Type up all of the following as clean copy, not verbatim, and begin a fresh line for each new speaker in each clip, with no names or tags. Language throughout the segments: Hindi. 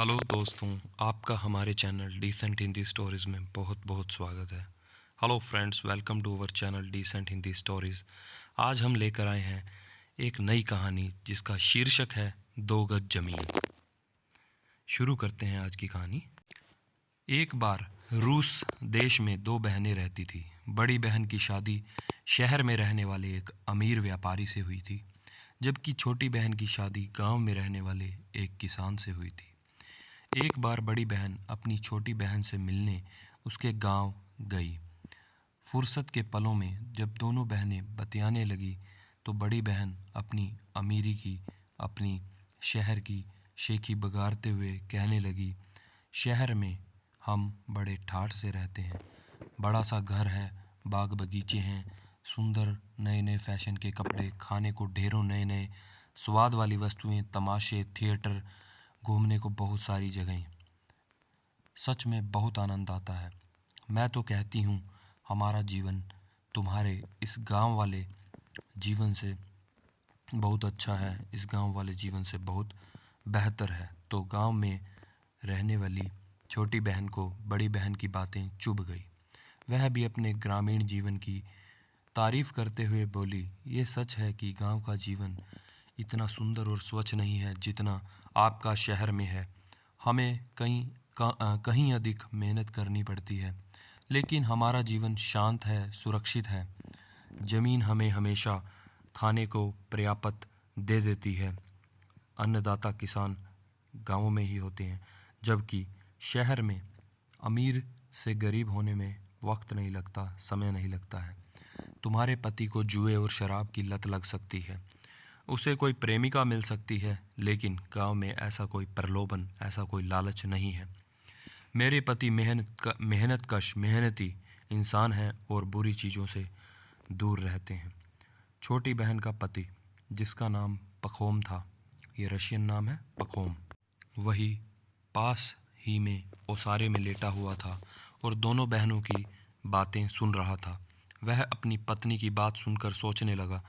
हेलो दोस्तों, आपका हमारे चैनल डिसेंट हिंदी स्टोरीज़ में बहुत बहुत स्वागत है। Hello friends, welcome to our channel decent Hindi stories. आज हम लेकर आए हैं एक नई कहानी जिसका शीर्षक है दो गज ज़मीन। शुरू करते हैं आज की कहानी। एक बार रूस देश में दो बहनें रहती थी। बड़ी बहन की शादी शहर में रहने वाले एक अमीर व्यापारी से हुई थी, जबकि छोटी बहन की शादी गांव में रहने वाले एक किसान से हुई थी। एक बार बड़ी बहन अपनी छोटी बहन से मिलने उसके गांव गई। फुर्सत के पलों में जब दोनों बहनें बतियाने लगी तो बड़ी बहन अपनी अमीरी की, अपनी शहर की शेखी बगारते हुए कहने लगी, शहर में हम बड़े ठाठ से रहते हैं। बड़ा सा घर है, बाग बगीचे हैं, सुंदर नए नए फैशन के कपड़े, खाने को ढेरों नए नए स्वाद वाली वस्तुएं, तमाशे, थिएटर, घूमने को बहुत सारी जगहें। सच में बहुत आनंद आता है। मैं तो कहती हूँ हमारा जीवन तुम्हारे इस गांव वाले जीवन से बहुत अच्छा है, इस गांव वाले जीवन से बहुत बेहतर है। तो गांव में रहने वाली छोटी बहन को बड़ी बहन की बातें चुभ गई। वह भी अपने ग्रामीण जीवन की तारीफ करते हुए बोली, ये सच है कि गांव का जीवन इतना सुंदर और स्वच्छ नहीं है जितना आपका शहर में है। हमें कहीं अधिक मेहनत करनी पड़ती है, लेकिन हमारा जीवन शांत है, सुरक्षित है। ज़मीन हमें हमेशा खाने को पर्याप्त दे देती है। अन्नदाता किसान गांवों में ही होते हैं, जबकि शहर में अमीर से गरीब होने में वक्त नहीं लगता, समय नहीं लगता है। तुम्हारे पति को जुए और शराब की लत लग सकती है, उसे कोई प्रेमिका मिल सकती है, लेकिन गांव में ऐसा कोई प्रलोभन, ऐसा कोई लालच नहीं है। मेरे पति मेहनतकश, मेहनती इंसान हैं और बुरी चीज़ों से दूर रहते हैं। छोटी बहन का पति, जिसका नाम पखोम था, ये रशियन नाम है पखोम, वही पास ही में ओसारे में लेटा हुआ था और दोनों बहनों की बातें सुन रहा था। वह अपनी पत्नी की बात सुनकर सोचने लगा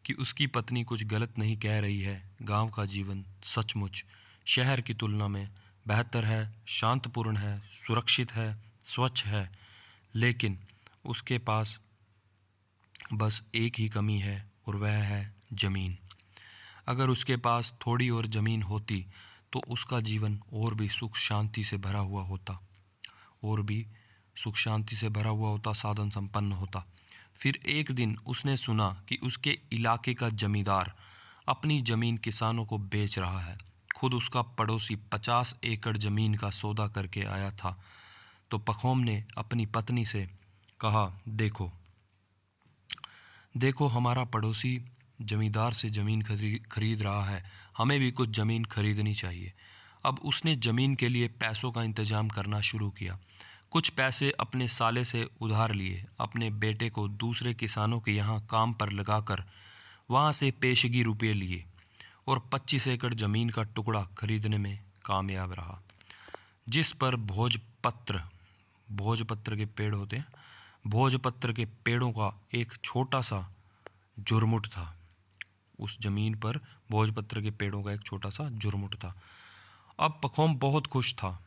कि उसकी पत्नी कुछ गलत नहीं कह रही है। गांव का जीवन सचमुच शहर की तुलना में बेहतर है, शांतपूर्ण है, सुरक्षित है, स्वच्छ है, लेकिन उसके पास बस एक ही कमी है और वह है ज़मीन। अगर उसके पास थोड़ी और ज़मीन होती तो उसका जीवन और भी सुख शांति से भरा हुआ होता, और भी सुख शांति से भरा हुआ होता, साधन संपन्न होता। फिर एक दिन उसने सुना कि उसके इलाके का जमींदार अपनी ज़मीन किसानों को बेच रहा है। खुद उसका पड़ोसी 50 एकड़ ज़मीन का सौदा करके आया था। तो पखोम ने अपनी पत्नी से कहा, देखो देखो, हमारा पड़ोसी जमींदार से ज़मीन खरीद रहा है, हमें भी कुछ ज़मीन खरीदनी चाहिए। अब उसने ज़मीन के लिए पैसों का इंतज़ाम करना शुरू किया। कुछ पैसे अपने साले से उधार लिए, अपने बेटे को दूसरे किसानों के यहाँ काम पर लगाकर वहाँ से पेशगी रुपये लिए और 25 एकड़ ज़मीन का टुकड़ा खरीदने में कामयाब रहा, जिस पर भोजपत्र के पेड़ होते हैं, भोजपत्र के पेड़ों का एक छोटा सा झुरमुट था। उस ज़मीन पर भोजपत्र के पेड़ों का एक छोटा सा झुरमुट था। अब पखोम बहुत खुश था।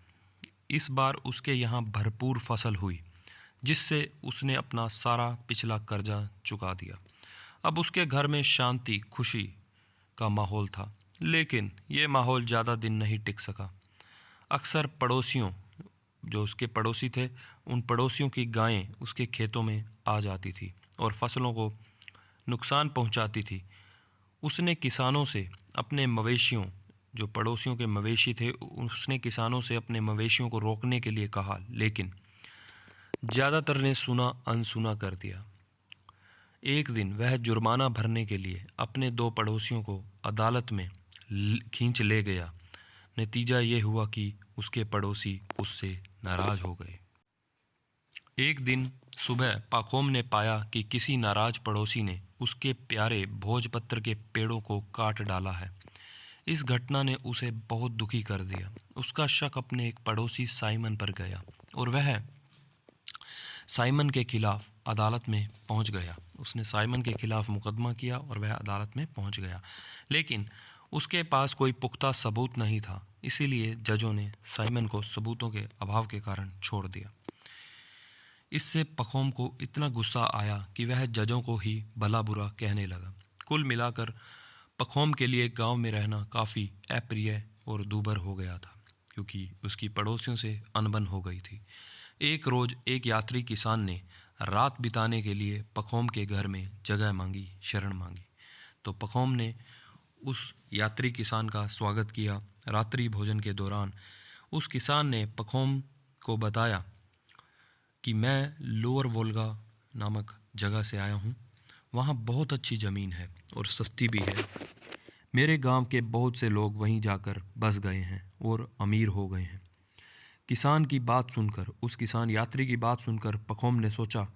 इस बार उसके यहाँ भरपूर फसल हुई, जिससे उसने अपना सारा पिछला कर्जा चुका दिया। अब उसके घर में शांति, खुशी का माहौल था, लेकिन ये माहौल ज़्यादा दिन नहीं टिक सका। अक्सर पड़ोसियों, जो उसके पड़ोसी थे, उन पड़ोसियों की गायें उसके खेतों में आ जाती थी और फसलों को नुकसान पहुंचाती थी। उसने किसानों से अपने मवेशियों, जो पड़ोसियों के मवेशी थे, उसने किसानों से अपने मवेशियों को रोकने के लिए कहा, लेकिन ज़्यादातर ने सुना अनसुना कर दिया। एक दिन वह जुर्माना भरने के लिए अपने दो पड़ोसियों को अदालत में खींच ले गया। नतीजा ये हुआ कि उसके पड़ोसी उससे नाराज़ हो गए। एक दिन सुबह पाखोम ने पाया कि किसी नाराज पड़ोसी ने उसके प्यारे भोजपत्र के पेड़ों को काट डाला है। इस घटना ने उसे बहुत दुखी कर दिया। उसका शक अपने एक पड़ोसी साइमन पर गया और वह साइमन के खिलाफ अदालत में पहुंच गया। उसने साइमन के खिलाफ मुकदमा किया और वह अदालत में पहुंच गया, लेकिन उसके पास कोई पुख्ता सबूत नहीं था। इसीलिए जजों ने साइमन को सबूतों के अभाव के कारण छोड़ दिया। इससे पखोम को इतना गुस्सा आया कि वह जजों को ही भला बुरा कहने लगा। कुल मिलाकर पखोम के लिए गांव में रहना काफ़ी अप्रिय और दूभर हो गया था, क्योंकि उसकी पड़ोसियों से अनबन हो गई थी। एक रोज़ एक यात्री किसान ने रात बिताने के लिए पखोम के घर में जगह मांगी, शरण मांगी। तो पखोम ने उस यात्री किसान का स्वागत किया। रात्रि भोजन के दौरान उस किसान ने पखोम को बताया कि मैं लोअर वोल्गा नामक जगह से आया हूँ। वहाँ बहुत अच्छी ज़मीन है और सस्ती भी है। मेरे गांव के बहुत से लोग वहीं जाकर बस गए हैं और अमीर हो गए हैं। किसान की बात सुनकर, उस किसान यात्री की बात सुनकर पखोम ने सोचा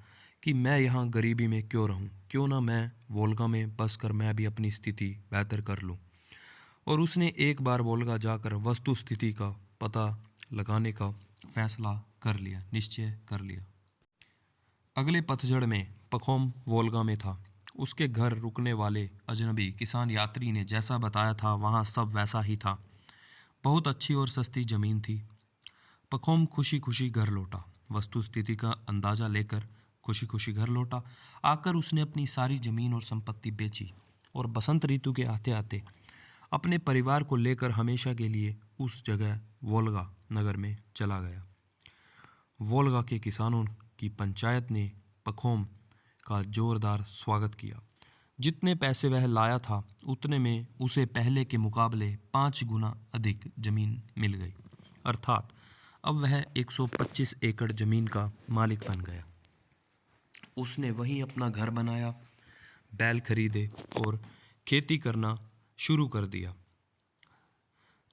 कि मैं यहाँ गरीबी में क्यों रहूँ, क्यों ना मैं वोल्गा में बस कर मैं भी अपनी स्थिति बेहतर कर लूँ। और उसने एक बार वोल्गा जाकर वस्तु स्थिति का पता लगाने का फैसला कर लिया, निश्चय कर लिया। अगले पतझड़ में पखोम वोल्गा में था। उसके घर रुकने वाले अजनबी किसान यात्री ने जैसा बताया था वहाँ सब वैसा ही था। बहुत अच्छी और सस्ती ज़मीन थी। पखोम खुशी खुशी घर लौटा। वस्तु स्थिति का अंदाज़ा लेकर खुशी खुशी घर लौटा। आकर उसने अपनी सारी ज़मीन और संपत्ति बेची और बसंत ऋतु के आते आते अपने परिवार को लेकर हमेशा के लिए उस जगह वोल्गा नगर में चला गया। वोल्गा के किसानों की पंचायत ने पखोम का जोरदार स्वागत किया। जितने पैसे वह लाया था उतने में उसे पहले के मुकाबले 5 गुना अधिक ज़मीन मिल गई। अर्थात अब वह 125 एकड़ ज़मीन का मालिक बन गया। उसने वहीं अपना घर बनाया, बैल खरीदे और खेती करना शुरू कर दिया।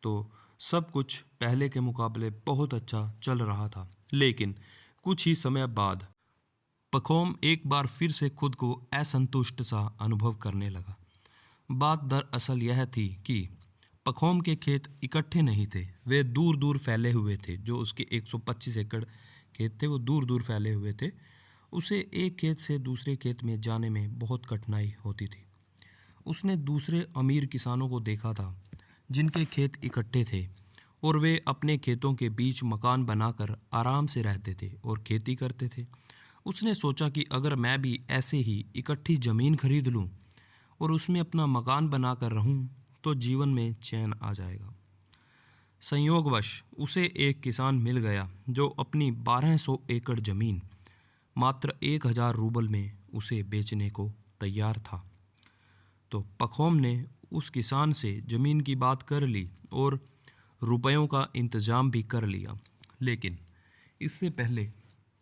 तो सब कुछ पहले के मुकाबले बहुत अच्छा चल रहा था। लेकिन कुछ ही समय बाद पखोम एक बार फिर से खुद को असंतुष्ट सा अनुभव करने लगा। बात दरअसल यह थी कि पखोम के खेत इकट्ठे नहीं थे, वे दूर दूर फैले हुए थे। जो उसके 125 एकड़ खेत थे वो दूर दूर फैले हुए थे। उसे एक खेत से दूसरे खेत में जाने में बहुत कठिनाई होती थी। उसने दूसरे अमीर किसानों को देखा था जिनके खेत इकट्ठे थे और वे अपने खेतों के बीच मकान बनाकर आराम से रहते थे और खेती करते थे। उसने सोचा कि अगर मैं भी ऐसे ही इकट्ठी ज़मीन खरीद लूं और उसमें अपना मकान बनाकर रहूं तो जीवन में चैन आ जाएगा। संयोगवश उसे एक किसान मिल गया जो अपनी 1200 एकड़ ज़मीन मात्र 1000 रूबल में उसे बेचने को तैयार था। तो पखोम ने उस किसान से ज़मीन की बात कर ली और रुपयों का इंतज़ाम भी कर लिया। लेकिन इससे पहले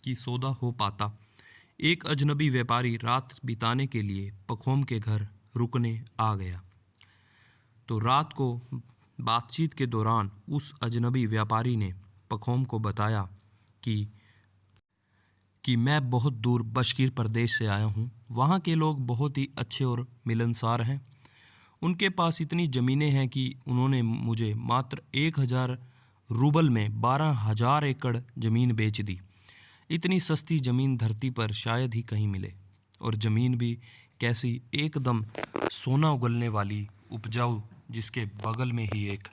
कि सौदा हो पाता, एक अजनबी व्यापारी रात बिताने के लिए पखोम के घर रुकने आ गया। तो रात को बातचीत के दौरान उस अजनबी व्यापारी ने पखोम को बताया कि मैं बहुत दूर बशकीर प्रदेश से आया हूँ। वहाँ के लोग बहुत ही अच्छे और मिलनसार हैं। उनके पास इतनी ज़मीनें हैं कि उन्होंने मुझे मात्र 1000 रूबल में 12,000 एकड़ ज़मीन बेच दी। इतनी सस्ती ज़मीन धरती पर शायद ही कहीं मिले, और ज़मीन भी कैसी, एकदम सोना उगलने वाली, उपजाऊ, जिसके बगल में ही एक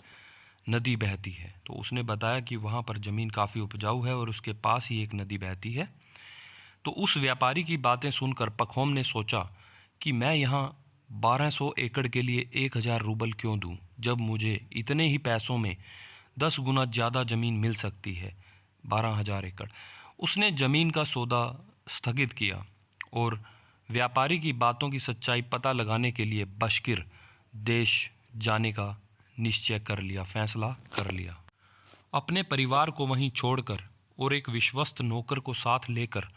नदी बहती है। तो उसने बताया कि वहाँ पर ज़मीन काफ़ी उपजाऊ है और उसके पास ही एक नदी बहती है। तो उस व्यापारी की बातें सुनकर पखोम ने सोचा कि मैं यहाँ 1200 एकड़ के लिए 1000 रूबल क्यों दूँ, जब मुझे इतने ही पैसों में 10 गुना ज़्यादा ज़मीन मिल सकती है, 12,000 एकड़। उसने ज़मीन का सौदा स्थगित किया और व्यापारी की बातों की सच्चाई पता लगाने के लिए बशकीर देश जाने का निश्चय कर लिया, फैसला कर लिया। अपने परिवार को वहीं छोड़कर और एक विश्वस्त नौकर को साथ लेकर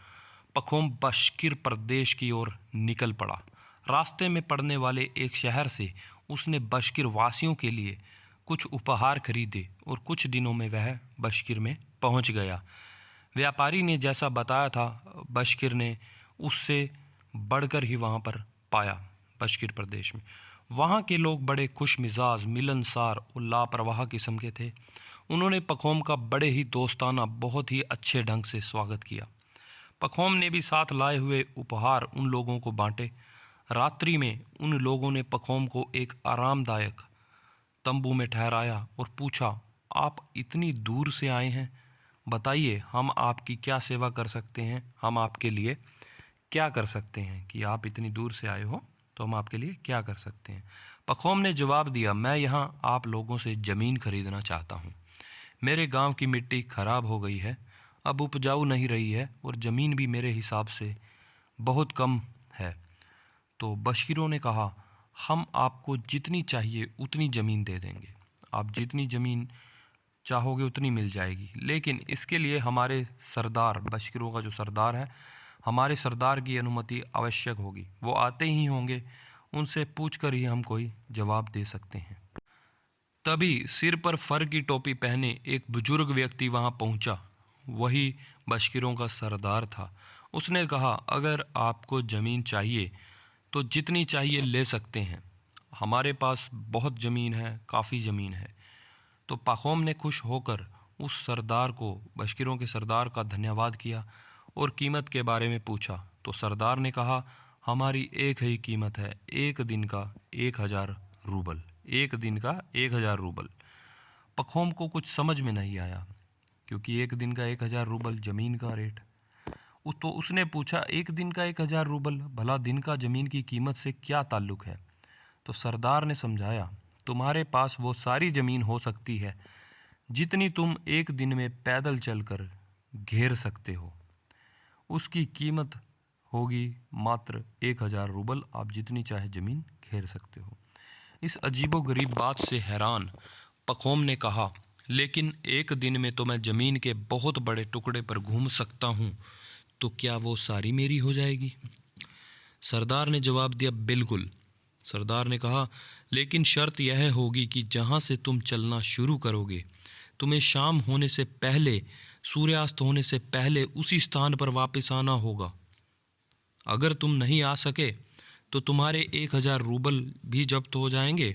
पखोम बशकीर प्रदेश की ओर निकल पड़ा। रास्ते में पड़ने वाले एक शहर से उसने बशकीर वासियों के लिए कुछ उपहार खरीदे और कुछ दिनों में वह बशकीर में पहुंच गया। व्यापारी ने जैसा बताया था, बशकीर ने उससे बढ़कर ही वहाँ पर पाया। बशकीर प्रदेश में वहाँ के लोग बड़े खुश मिजाज, मिलनसार और लापरवाह किस्म के थे। उन्होंने पखोम का बड़े ही दोस्ताना, बहुत ही अच्छे ढंग से स्वागत किया। पखोम ने भी साथ लाए हुए उपहार उन लोगों को बांटे। रात्रि में उन लोगों ने पखोम को एक आरामदायक तंबू में ठहराया और पूछा आप इतनी दूर से आए हैं, बताइए हम आपकी क्या सेवा कर सकते हैं, हम आपके लिए क्या कर सकते हैं कि आप इतनी दूर से आए हो, तो हम आपके लिए क्या कर सकते हैं। पखोम ने जवाब दिया, मैं यहाँ आप लोगों से ज़मीन खरीदना चाहता हूँ। मेरे गांव की मिट्टी खराब हो गई है, अब उपजाऊ नहीं रही है और ज़मीन भी मेरे हिसाब से बहुत कम है। तो बशीरों ने कहा, हम आपको जितनी चाहिए उतनी ज़मीन दे देंगे, आप जितनी ज़मीन चाहोगे उतनी मिल जाएगी, लेकिन इसके लिए हमारे सरदार, बशीरों का जो सरदार है, हमारे सरदार की अनुमति आवश्यक होगी। वो आते ही होंगे, उनसे पूछकर ही हम कोई जवाब दे सकते हैं। तभी सिर पर फर की टोपी पहने एक बुजुर्ग व्यक्ति वहां पहुंचा। वही बशकीरों का सरदार था। उसने कहा, अगर आपको ज़मीन चाहिए तो जितनी चाहिए ले सकते हैं, हमारे पास बहुत ज़मीन है, काफ़ी ज़मीन है। तो पाखोम ने खुश होकर उस सरदार को, बशकीरों के सरदार का धन्यवाद किया और कीमत के बारे में पूछा। तो सरदार ने कहा, हमारी एक ही कीमत है, एक दिन का 1,000 रूबल, एक दिन का 1,000 रूबल। पखोम को कुछ समझ में नहीं आया, क्योंकि एक दिन का 1,000 रूबल ज़मीन का रेट। तो उसने पूछा, एक दिन का 1,000 रूबल, भला दिन का ज़मीन की कीमत से क्या ताल्लुक़ है। तो सरदार ने समझाया, तुम्हारे पास वो सारी ज़मीन हो सकती है जितनी तुम एक दिन में पैदल चलकर घेर सकते हो, उसकी कीमत होगी मात्र 1,000 रूबल। आप जितनी चाहे ज़मीन घेर सकते हो। इस अजीबोगरीब बात से हैरान पखोम ने कहा, लेकिन एक दिन में तो मैं ज़मीन के बहुत बड़े टुकड़े पर घूम सकता हूँ, तो क्या वो सारी मेरी हो जाएगी। सरदार ने जवाब दिया, बिल्कुल। सरदार ने कहा, लेकिन शर्त यह होगी कि जहाँ से तुम चलना शुरू करोगे, तुम्हें शाम होने से पहले, सूर्यास्त होने से पहले उसी स्थान पर वापस आना होगा। अगर तुम नहीं आ सके तो तुम्हारे 1,000 रूबल भी जब्त हो जाएंगे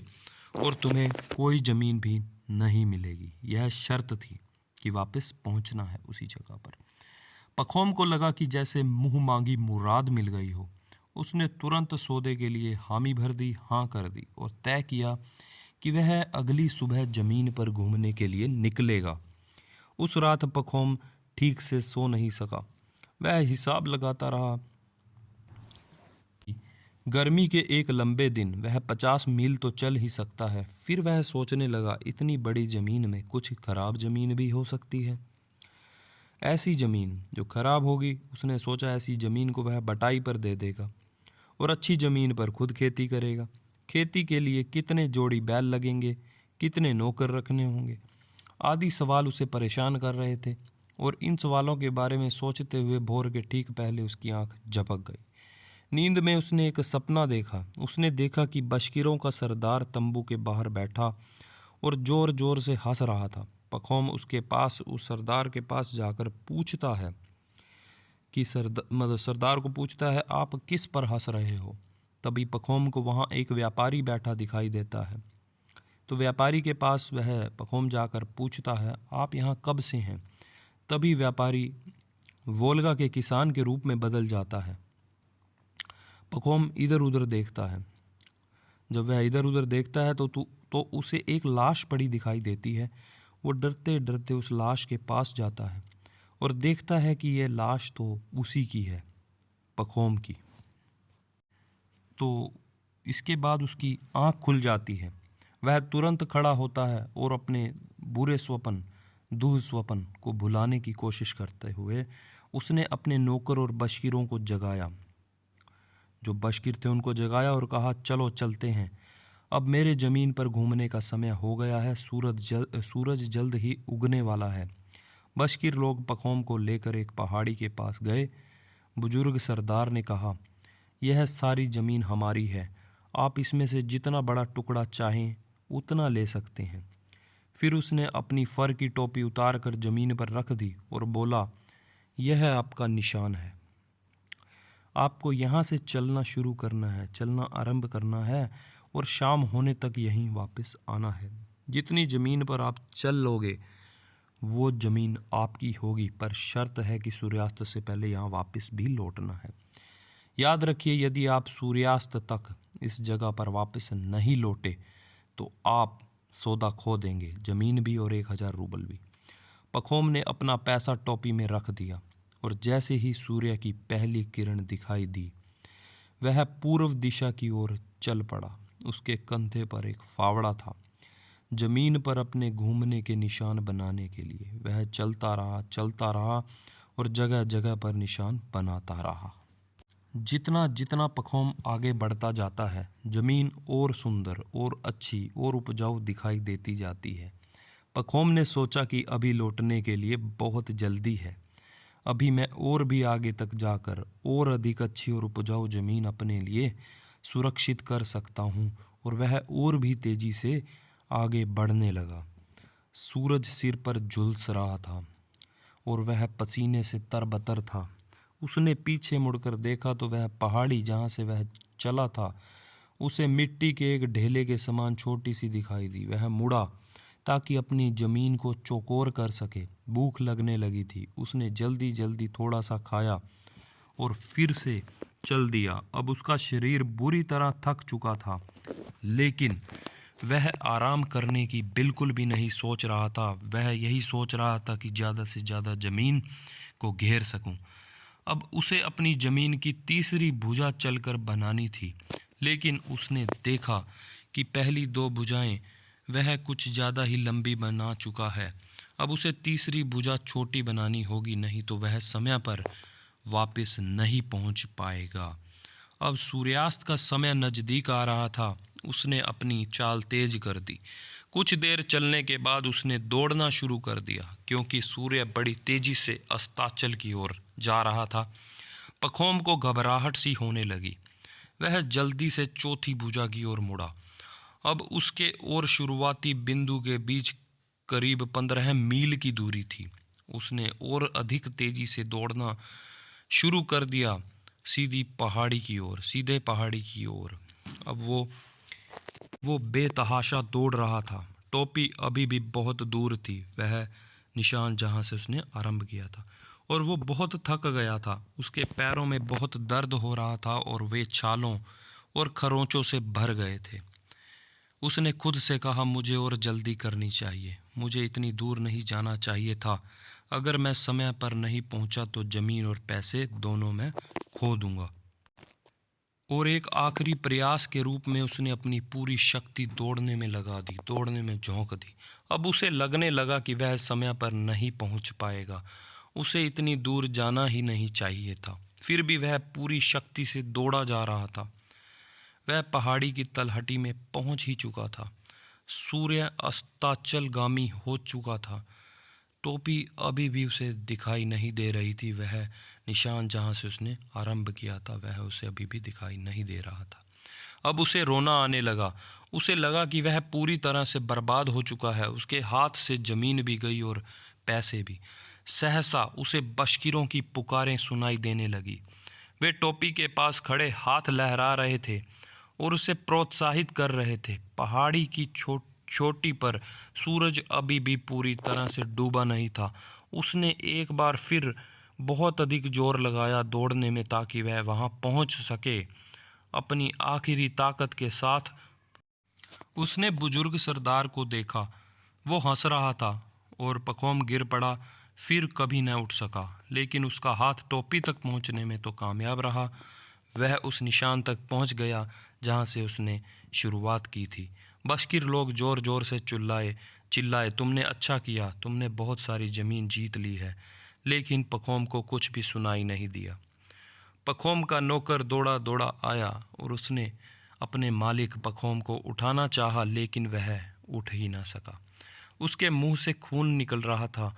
और तुम्हें कोई ज़मीन भी नहीं मिलेगी। यह शर्त थी कि वापस पहुंचना है उसी जगह पर। पखोम को लगा कि जैसे मुंह मांगी मुराद मिल गई हो। उसने तुरंत सौदे के लिए हामी भर दी, हाँ कर दी और तय किया कि वह अगली सुबह ज़मीन पर घूमने के लिए निकलेगा। उस रात पखोम ठीक से सो नहीं सका। वह हिसाब लगाता रहा। गर्मी के एक लंबे दिन वह 50 मील तो चल ही सकता है। फिर वह सोचने लगा, इतनी बड़ी ज़मीन में कुछ खराब ज़मीन भी हो सकती है। ऐसी ज़मीन जो खराब होगी, उसने सोचा ऐसी ज़मीन को वह बटाई पर दे देगा और अच्छी ज़मीन पर खुद खेती करेगा। खेती के लिए कितने जोड़ी बैल लगेंगे, कितने नौकर रखने होंगे, आदि सवाल उसे परेशान कर रहे थे। और इन सवालों के बारे में सोचते हुए भोर के ठीक पहले उसकी आंख झपक गई। नींद में उसने एक सपना देखा। उसने देखा कि बशकीरों का सरदार तंबू के बाहर बैठा और ज़ोर ज़ोर से हंस रहा था। पखोम उसके पास, उस सरदार के पास जाकर पूछता है कि सरदार को पूछता है, आप किस पर हंस रहे हो। तभी पखोम को वहाँ एक व्यापारी बैठा दिखाई देता है। तो व्यापारी के पास वह पखोम जाकर पूछता है, आप यहाँ कब से हैं। तभी व्यापारी वोल्गा के किसान के रूप में बदल जाता है। पखोम इधर उधर देखता है। जब वह इधर उधर देखता है तो उसे एक लाश पड़ी दिखाई देती है। वो डरते डरते उस लाश के पास जाता है और देखता है कि यह लाश तो उसी की है, पखोम की। तो इसके बाद उसकी आंख खुल जाती है। वह तुरंत खड़ा होता है और अपने बुरे स्वप्न, दुःस्वप्न को भुलाने की कोशिश करते हुए उसने अपने नौकर और बशकीरों को जगाया। जो बशकीर थे उनको जगाया और कहा, चलो चलते हैं, अब मेरे ज़मीन पर घूमने का समय हो गया है। सूरज जल्द ही उगने वाला है। बशकीर लोग पखोम को लेकर एक पहाड़ी के पास गए। बुजुर्ग सरदार ने कहा, यह सारी ज़मीन हमारी है, आप इसमें से जितना बड़ा टुकड़ा चाहें उतना ले सकते हैं। फिर उसने अपनी फर की टोपी उतार कर ज़मीन पर रख दी और बोला, यह आपका निशान है। आपको यहाँ से चलना शुरू करना है, चलना आरंभ करना है और शाम होने तक यहीं वापस आना है। जितनी ज़मीन पर आप चल लोगे वो ज़मीन आपकी होगी, पर शर्त है कि सूर्यास्त से पहले यहाँ वापस भी लौटना है। याद रखिए, यदि आप सूर्यास्त तक इस जगह पर वापस नहीं लौटे तो आप सौदा खो देंगे, ज़मीन भी और 1,000 रूबल भी। पखोम ने अपना पैसा टोपी में रख दिया और जैसे ही सूर्य की पहली किरण दिखाई दी वह पूर्व दिशा की ओर चल पड़ा। उसके कंधे पर एक फावड़ा था, जमीन पर अपने घूमने के निशान बनाने के लिए। वह चलता रहा और जगह जगह पर निशान बनाता रहा। जितना जितना पखोम आगे बढ़ता जाता है, जमीन और सुंदर और अच्छी और उपजाऊ दिखाई देती जाती है। पखोम ने सोचा कि अभी लौटने के लिए बहुत जल्दी है। अभी मैं और भी आगे तक जाकर और अधिक अच्छी और उपजाऊ जमीन अपने लिए सुरक्षित कर सकता हूँ। और वह और भी तेजी से आगे बढ़ने लगा। सूरज सिर पर झुलस रहा था और वह पसीने से तरबतर था। उसने पीछे मुड़कर देखा तो वह पहाड़ी जहाँ से वह चला था उसे मिट्टी के एक ढेले के समान छोटी सी दिखाई दी। वह मुड़ा ताकि अपनी जमीन को चौकोर कर सके। भूख लगने लगी थी। उसने जल्दी जल्दी थोड़ा सा खाया और फिर से चल दिया। अब उसका शरीर बुरी तरह थक चुका था, लेकिन वह आराम करने की बिल्कुल भी नहीं सोच रहा था। वह यही सोच रहा था कि ज़्यादा से ज़्यादा ज़मीन को घेर सकूं। अब उसे अपनी ज़मीन की तीसरी भुजा चलकर बनानी थी, लेकिन उसने देखा कि पहली दो भुजाएं वह कुछ ज़्यादा ही लंबी बना चुका है। अब उसे तीसरी भुजा छोटी बनानी होगी, नहीं तो वह समय पर वापस नहीं पहुंच पाएगा। अब सूर्यास्त का समय नज़दीक आ रहा था। उसने अपनी चाल तेज कर दी। कुछ देर चलने के बाद उसने दौड़ना शुरू कर दिया, क्योंकि सूर्य बड़ी तेजी से अस्ताचल की ओर जा रहा था। पखोम को घबराहट सी होने लगी। वह जल्दी से चौथी भुजा की ओर मुड़ा। अब उसके और शुरुआती बिंदु के बीच करीब 15 मील की दूरी थी। उसने और अधिक तेजी से दौड़ना शुरू कर दिया, सीधे पहाड़ी की ओर। अब वो बेतहाशा दौड़ रहा था। टोपी अभी भी बहुत दूर थी, वह निशान जहाँ से उसने आरंभ किया था, और वो बहुत थक गया था। उसके पैरों में बहुत दर्द हो रहा था और वे छालों और खरोंचों से भर गए थे। उसने खुद से कहा, मुझे और जल्दी करनी चाहिए, मुझे इतनी दूर नहीं जाना चाहिए था। अगर मैं समय पर नहीं पहुंचा तो ज़मीन और पैसे दोनों मैं खो दूंगा। और एक आखिरी प्रयास के रूप में उसने अपनी पूरी शक्ति दौड़ने में लगा दी, दौड़ने में झोंक दी। अब उसे लगने लगा कि वह समय पर नहीं पहुंच पाएगा। उसे इतनी दूर जाना ही नहीं चाहिए था। फिर भी वह पूरी शक्ति से दौड़ा जा रहा था। वह पहाड़ी की तलहटी में पहुंच ही चुका था। सूर्य अस्ताचलगामी हो चुका था। टोपी अभी भी उसे दिखाई नहीं दे रही थी। वह निशान जहाँ से उसने आरंभ किया था वह उसे अभी भी दिखाई नहीं दे रहा था। अब उसे रोना आने लगा। उसे लगा कि वह पूरी तरह से बर्बाद हो चुका है। उसके हाथ से ज़मीन भी गई और पैसे भी। सहसा उसे बशकीरों की पुकारें सुनाई देने लगी। वे टोपी के पास खड़े हाथ लहरा रहे थे और उसे प्रोत्साहित कर रहे थे। पहाड़ी की चोटी पर सूरज अभी भी पूरी तरह से डूबा नहीं था। उसने एक बार फिर बहुत अधिक जोर लगाया दौड़ने में, ताकि वह वहां पहुंच सके। अपनी आखिरी ताकत के साथ उसने बुजुर्ग सरदार को देखा। वो हंस रहा था और पखोम गिर पड़ा, फिर कभी न उठ सका। लेकिन उसका हाथ टोपी तक पहुंचने में तो कामयाब रहा। वह उस निशान तक पहुंच गया जहां से उसने शुरुआत की थी। बशकीर लोग ज़ोर ज़ोर से चिल्लाए, तुमने अच्छा किया, तुमने बहुत सारी ज़मीन जीत ली है। लेकिन पखोम को कुछ भी सुनाई नहीं दिया। पखोम का नौकर दौड़ा दौड़ा आया और उसने अपने मालिक पखोम को उठाना चाहा, लेकिन वह उठ ही ना सका। उसके मुंह से खून निकल रहा था,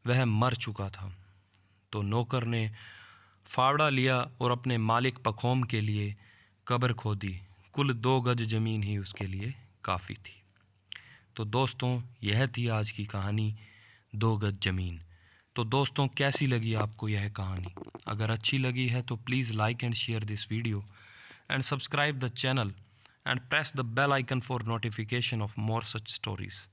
वह मर चुका था। तो नौकर ने फावड़ा लिया और अपने मालिक पखोम के लिए कब्र खोदी। कुल 2 गज ज़मीन ही उसके लिए काफ़ी थी। तो दोस्तों, यह थी आज की कहानी 2 गज ज़मीन। तो दोस्तों, कैसी लगी आपको यह कहानी? अगर अच्छी लगी है तो please like and share this video and subscribe the channel and press the bell icon for notification of more such stories.